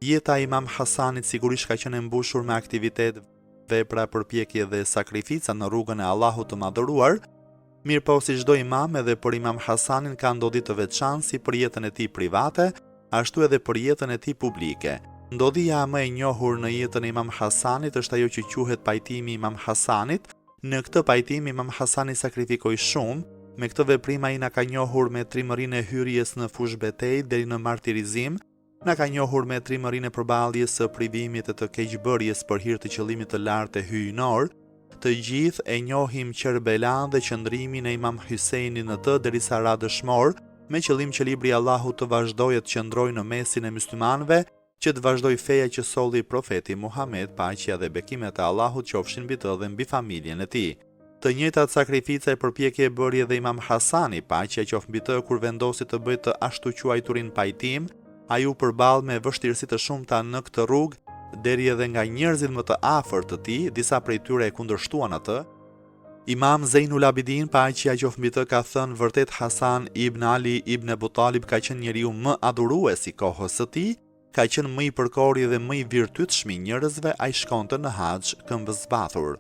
Jeta e Imam Hasanit sigurisht ka qenë e mbushur me aktivitet, vepra, përpjekje dhe sakrifica në rrugën e Allahut të madhëruar. Mirëpo si çdo imam, edhe për Imam Hasanin ka ndodhi të veçantë si për jetën e tij private, ashtu edhe për jetën e tij publike. Ndodhia më e njohur në jetën e Imam Hasanit është ajo që quhet pajtimi i Imam Hasanit. Në këtë pajtim Imam Hasani sakrifikoi shumë. Me këtë veprim ai na ka njohur me trimërinë e hyrjes në fush betejë deri në martirizim, na ka njohur me trimërinë e përballjes së privimit e të keqbërjes për hir të qëllimit të lartë të hyjnor. Të gjithë e njohim Qerbelan dhe qëndrimin e Imam Hysejnit në të derisa ra dëshmor, me qëllim që libri i Allahut të vazhdojë të qëndrojë në mesin e myslimanëve, që të vazhdoj feja që solli profeti Muhammed, paqja dhe bekimet e Allahut qofshin mbi të dhe mbi familjen e tij. Të njëjtat sakrifica e përpjekje e bëri edhe Imam Hasani, paqja qoftë mbi të, kur vendosi të bëjë të ashtu quajturin pajtim. Ai u përball me vështirësi të shumta në këtë rrugë, deri edhe nga njerëzit më të afërt të tij, disa prej tyre e kundërshtuan atë. Imam Zeinul Abidin, paqja qoftë mbi të, ka thënë vërtet Hasan ibn Ali ibn Abu Talib ka qenë njeriu më adhurues i kohës së tij, ka qenë më i përkori dhe më i virtytshëm i njerëzve, ai shkonte në haxh këmbë zbathur.